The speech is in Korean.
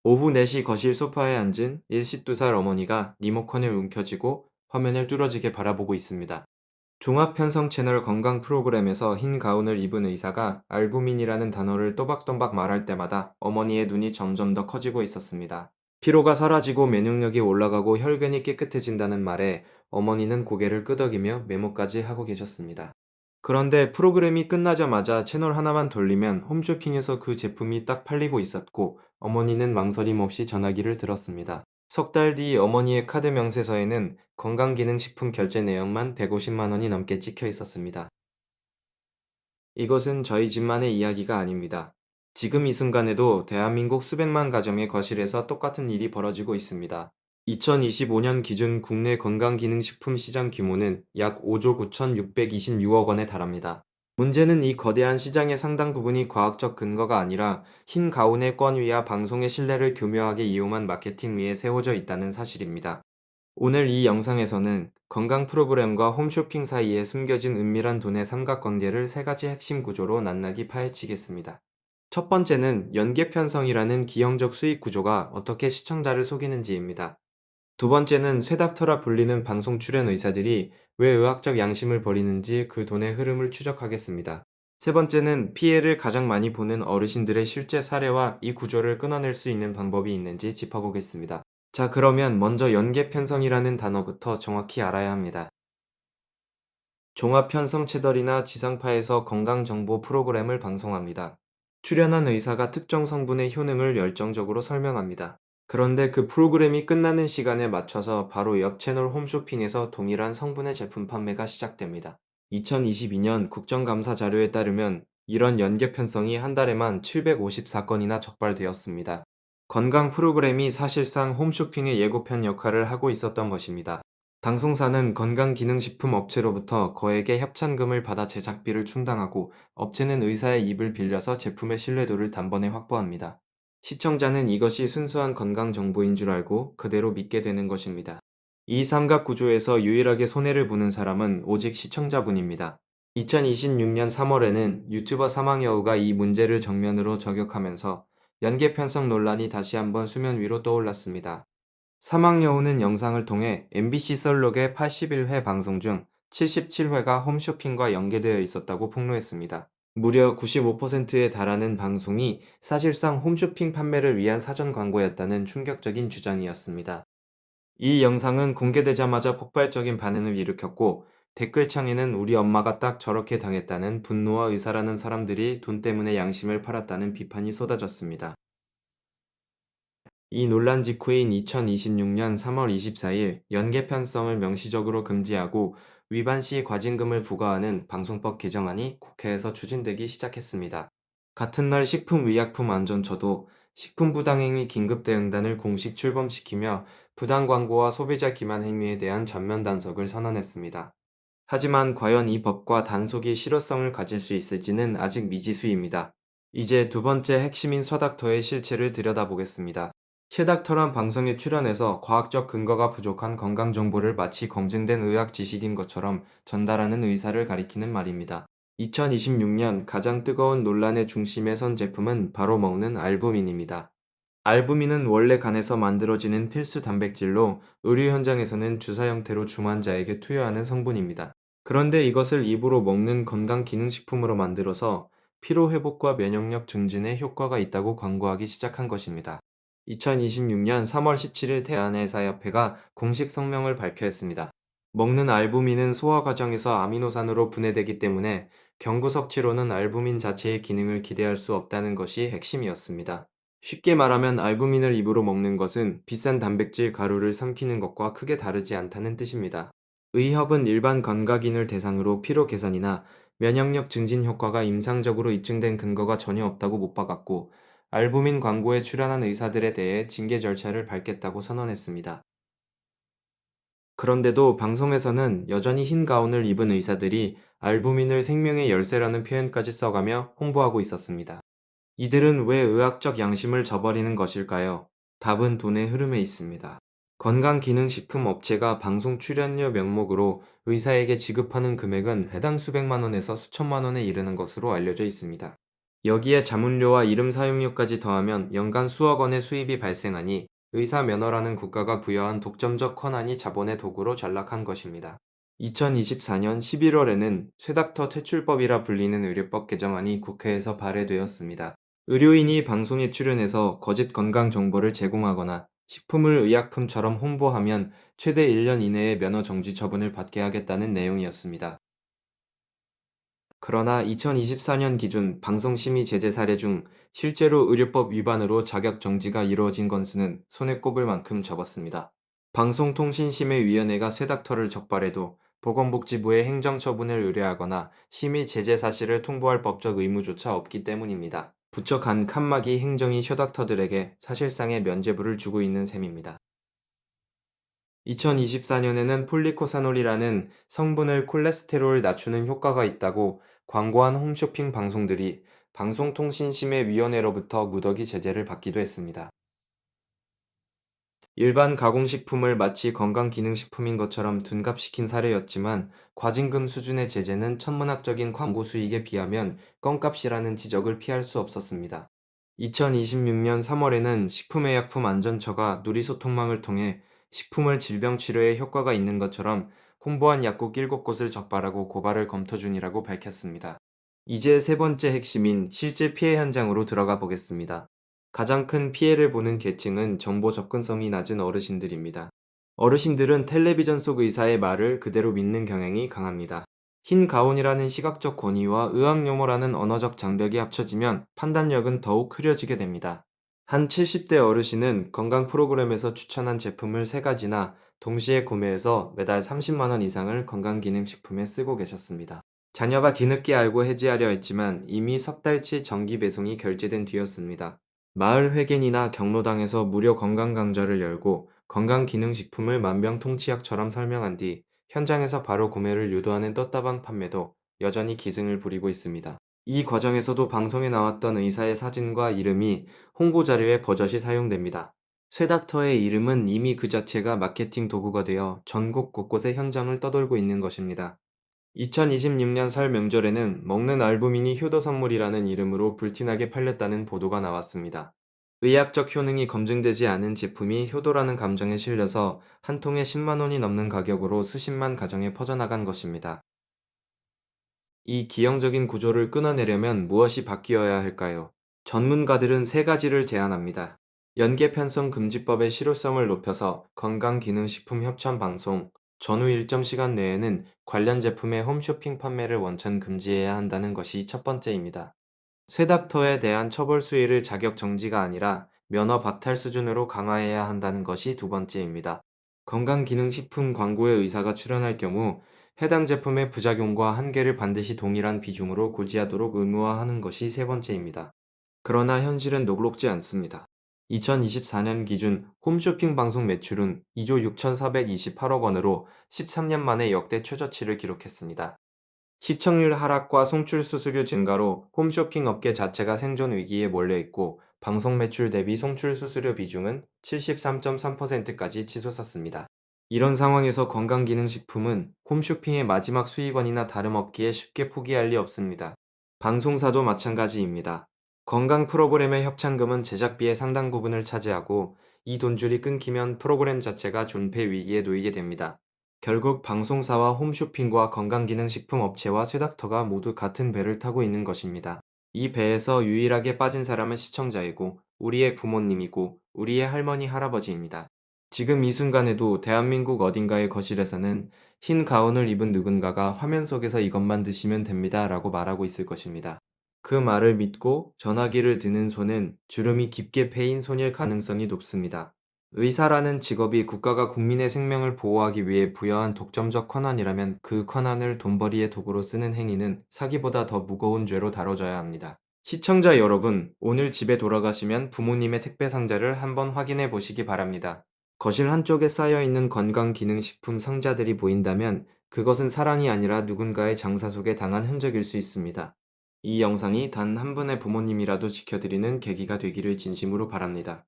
오후 4시 거실 소파에 앉은 72살 어머니가 리모컨을 움켜쥐고 화면을 뚫어지게 바라보고 있습니다. 종합편성 채널 건강 프로그램에서 흰 가운을 입은 의사가 알부민이라는 단어를 또박또박 말할 때마다 어머니의 눈이 점점 더 커지고 있었습니다. 피로가 사라지고 면역력이 올라가고 혈변이 깨끗해진다는 말에 어머니는 고개를 끄덕이며 메모까지 하고 계셨습니다. 그런데 프로그램이 끝나자마자 채널 하나만 돌리면 홈쇼핑에서 그 제품이 딱 팔리고 있었고 어머니는 망설임 없이 전화기를 들었습니다. 석 달 뒤 어머니의 카드 명세서에는 건강기능식품 결제 내역만 150만 원이 넘게 찍혀 있었습니다. 이것은 저희 집만의 이야기가 아닙니다. 지금 이 순간에도 대한민국 수백만 가정의 거실에서 똑같은 일이 벌어지고 있습니다. 2025년 기준 국내 건강기능식품 시장 규모는 약 5조 9,626억 원에 달합니다. 문제는 이 거대한 시장의 상당 부분이 과학적 근거가 아니라 흰 가운의 권위와 방송의 신뢰를 교묘하게 이용한 마케팅 위에 세워져 있다는 사실입니다. 오늘 이 영상에서는 건강 프로그램과 홈쇼핑 사이에 숨겨진 은밀한 돈의 삼각관계를 세 가지 핵심 구조로 낱낱이 파헤치겠습니다. 첫 번째는 연계 편성이라는 기형적 수익 구조가 어떻게 시청자를 속이는지입니다. 두 번째는 쇠닥터라 불리는 방송 출연 의사들이 왜 의학적 양심을 버리는지 그 돈의 흐름을 추적하겠습니다. 세 번째는 피해를 가장 많이 보는 어르신들의 실제 사례와 이 구조를 끊어낼 수 있는 방법이 있는지 짚어보겠습니다. 자, 그러면 먼저 연계 편성이라는 단어부터 정확히 알아야 합니다. 종합 편성 채널이나 지상파에서 건강정보 프로그램을 방송합니다. 출연한 의사가 특정 성분의 효능을 열정적으로 설명합니다. 그런데 그 프로그램이 끝나는 시간에 맞춰서 바로 옆 채널 홈쇼핑에서 동일한 성분의 제품 판매가 시작됩니다. 2022년 국정감사 자료에 따르면 이런 연계 편성이 한 달에만 754건이나 적발되었습니다. 건강 프로그램이 사실상 홈쇼핑의 예고편 역할을 하고 있었던 것입니다. 방송사는 건강기능식품 업체로부터 거액의 협찬금을 받아 제작비를 충당하고 업체는 의사의 입을 빌려서 제품의 신뢰도를 단번에 확보합니다. 시청자는 이것이 순수한 건강 정보인 줄 알고 그대로 믿게 되는 것입니다. 이 삼각 구조에서 유일하게 손해를 보는 사람은 오직 시청자분입니다. 2026년 3월에는 유튜버 사망여우가 이 문제를 정면으로 저격하면서 연계 편성 논란이 다시 한번 수면 위로 떠올랐습니다. 사막여우는 영상을 통해 MBC 썰록의 81회 방송 중 77회가 홈쇼핑과 연계되어 있었다고 폭로했습니다. 무려 95%에 달하는 방송이 사실상 홈쇼핑 판매를 위한 사전 광고였다는 충격적인 주장이었습니다. 이 영상은 공개되자마자 폭발적인 반응을 일으켰고 댓글창에는 우리 엄마가 딱 저렇게 당했다는 분노와 의사라는 사람들이 돈 때문에 양심을 팔았다는 비판이 쏟아졌습니다. 이 논란 직후인 2026년 3월 24일 연계 편성을 명시적으로 금지하고 위반 시 과징금을 부과하는 방송법 개정안이 국회에서 추진되기 시작했습니다. 같은 날 식품의약품안전처도 식품부당행위 긴급대응단을 공식 출범시키며 부당 광고와 소비자 기만 행위에 대한 전면 단속을 선언했습니다. 하지만 과연 이 법과 단속이 실효성을 가질 수 있을지는 아직 미지수입니다. 이제 두 번째 핵심인 서닥터의 실체를 들여다보겠습니다. 최닥터란 방송에 출연해서 과학적 근거가 부족한 건강 정보를 마치 검증된 의학 지식인 것처럼 전달하는 의사를 가리키는 말입니다. 2026년 가장 뜨거운 논란의 중심에 선 제품은 바로 먹는 알부민입니다. 알부민은 원래 간에서 만들어지는 필수 단백질로 의료 현장에서는 주사 형태로 중환자에게 투여하는 성분입니다. 그런데 이것을 입으로 먹는 건강기능식품으로 만들어서 피로회복과 면역력 증진에 효과가 있다고 광고하기 시작한 것입니다. 2026년 3월 17일 대한의사협회가 공식 성명을 발표했습니다. 먹는 알부민은 소화 과정에서 아미노산으로 분해되기 때문에 경구 섭취로는 알부민 자체의 기능을 기대할 수 없다는 것이 핵심이었습니다. 쉽게 말하면 알부민을 입으로 먹는 것은 비싼 단백질 가루를 삼키는 것과 크게 다르지 않다는 뜻입니다. 의협은 일반 건강인을 대상으로 피로 개선이나 면역력 증진 효과가 임상적으로 입증된 근거가 전혀 없다고 못 박았고, 알부민 광고에 출연한 의사들에 대해 징계 절차를 밟겠다고 선언했습니다. 그런데도 방송에서는 여전히 흰 가운을 입은 의사들이 알부민을 생명의 열쇠라는 표현까지 써가며 홍보하고 있었습니다. 이들은 왜 의학적 양심을 저버리는 것일까요? 답은 돈의 흐름에 있습니다. 건강기능식품 업체가 방송 출연료 명목으로 의사에게 지급하는 금액은 해당 수백만 원에서 수천만 원에 이르는 것으로 알려져 있습니다. 여기에 자문료와 이름 사용료까지 더하면 연간 수억 원의 수입이 발생하니 의사 면허라는 국가가 부여한 독점적 권한이 자본의 도구로 전락한 것입니다. 2024년 11월에는 쇠닥터 퇴출법이라 불리는 의료법 개정안이 국회에서 발의되었습니다. 의료인이 방송에 출연해서 거짓 건강 정보를 제공하거나 식품을 의약품처럼 홍보하면 최대 1년 이내에 면허 정지 처분을 받게 하겠다는 내용이었습니다. 그러나 2024년 기준 방송심의 제재 사례 중 실제로 의료법 위반으로 자격 정지가 이루어진 건수는 손에 꼽을 만큼 적었습니다. 방송통신심의위원회가 쇠닥터를 적발해도 보건복지부에 행정처분을 의뢰하거나 심의 제재 사실을 통보할 법적 의무조차 없기 때문입니다. 부처 간 칸막이 행정이 쇠닥터들에게 사실상의 면죄부를 주고 있는 셈입니다. 2024년에는 폴리코사놀이라는 성분을 콜레스테롤을 낮추는 효과가 있다고 광고한 홈쇼핑 방송들이 방송통신심의위원회로부터 무더기 제재를 받기도 했습니다. 일반 가공식품을 마치 건강기능식품인 것처럼 둔갑시킨 사례였지만 과징금 수준의 제재는 천문학적인 광고 수익에 비하면 껌값이라는 지적을 피할 수 없었습니다. 2026년 3월에는 식품의약품안전처가 누리소통망을 통해 식품을 질병치료에 효과가 있는 것처럼 홍보한 약국 7곳을 적발하고 고발을 검토 중이라고 밝혔습니다. 이제 세 번째 핵심인 실제 피해 현장으로 들어가 보겠습니다. 가장 큰 피해를 보는 계층은 정보 접근성이 낮은 어르신들입니다. 어르신들은 텔레비전 속 의사의 말을 그대로 믿는 경향이 강합니다. 흰 가온이라는 시각적 권위와 의학 용어라는 언어적 장벽이 합쳐지면 판단력은 더욱 흐려지게 됩니다. 한 70대 어르신은 건강 프로그램에서 추천한 제품을 3가지나 동시에 구매해서 매달 30만 원 이상을 건강기능식품에 쓰고 계셨습니다. 자녀가 뒤늦게 알고 해지하려 했지만 이미 석 달치 정기 배송이 결제된 뒤였습니다. 마을 회견이나 경로당에서 무료 건강 강좌를 열고 건강기능식품을 만병통치약처럼 설명한 뒤 현장에서 바로 구매를 유도하는 떴다방 판매도 여전히 기승을 부리고 있습니다. 이 과정에서도 방송에 나왔던 의사의 사진과 이름이 홍보 자료에 버젓이 사용됩니다. 쇠닥터의 이름은 이미 그 자체가 마케팅 도구가 되어 전국 곳곳의 현장을 떠돌고 있는 것입니다. 2026년 설 명절에는 먹는 알부민이 효도 선물이라는 이름으로 불티나게 팔렸다는 보도가 나왔습니다. 의학적 효능이 검증되지 않은 제품이 효도라는 감정에 실려서 한 통에 10만 원이 넘는 가격으로 수십만 가정에 퍼져나간 것입니다. 이 기형적인 구조를 끊어내려면 무엇이 바뀌어야 할까요? 전문가들은 3가지를 제안합니다. 연계 편성 금지법의 실효성을 높여서 건강기능식품 협찬 방송, 전후 일정 시간 내에는 관련 제품의 홈쇼핑 판매를 원천 금지해야 한다는 것이 첫 번째입니다. 쇠닥터에 대한 처벌 수위를 자격 정지가 아니라 면허 박탈 수준으로 강화해야 한다는 것이 두 번째입니다. 건강기능식품 광고에 의사가 출연할 경우 해당 제품의 부작용과 한계를 반드시 동일한 비중으로 고지하도록 의무화하는 것이 세 번째입니다. 그러나 현실은 녹록지 않습니다. 2024년 기준 홈쇼핑 방송 매출은 2조 6,428억 원으로 13년 만에 역대 최저치를 기록했습니다. 시청률 하락과 송출 수수료 증가로 홈쇼핑 업계 자체가 생존 위기에 몰려 있고 방송 매출 대비 송출 수수료 비중은 73.3%까지 치솟았습니다. 이런 상황에서 건강기능식품은 홈쇼핑의 마지막 수입원이나 다름없기에 쉽게 포기할 리 없습니다. 방송사도 마찬가지입니다. 건강 프로그램의 협찬금은 제작비의 상당 부분을 차지하고 이 돈줄이 끊기면 프로그램 자체가 존폐 위기에 놓이게 됩니다. 결국 방송사와 홈쇼핑과 건강기능식품 업체와 쇠닥터가 모두 같은 배를 타고 있는 것입니다. 이 배에서 유일하게 빠진 사람은 시청자이고 우리의 부모님이고 우리의 할머니 할아버지입니다. 지금 이 순간에도 대한민국 어딘가의 거실에서는 흰 가운을 입은 누군가가 화면 속에서 이것만 드시면 됩니다 라고 말하고 있을 것입니다. 그 말을 믿고 전화기를 드는 손은 주름이 깊게 패인 손일 가능성이 높습니다. 의사라는 직업이 국가가 국민의 생명을 보호하기 위해 부여한 독점적 권한이라면 그 권한을 돈벌이의 도구로 쓰는 행위는 사기보다 더 무거운 죄로 다뤄져야 합니다. 시청자 여러분, 오늘 집에 돌아가시면 부모님의 택배 상자를 한번 확인해 보시기 바랍니다. 거실 한쪽에 쌓여 있는 건강기능식품 상자들이 보인다면 그것은 사랑이 아니라 누군가의 장사 속에 당한 흔적일 수 있습니다. 이 영상이 단 한 분의 부모님이라도 지켜드리는 계기가 되기를 진심으로 바랍니다.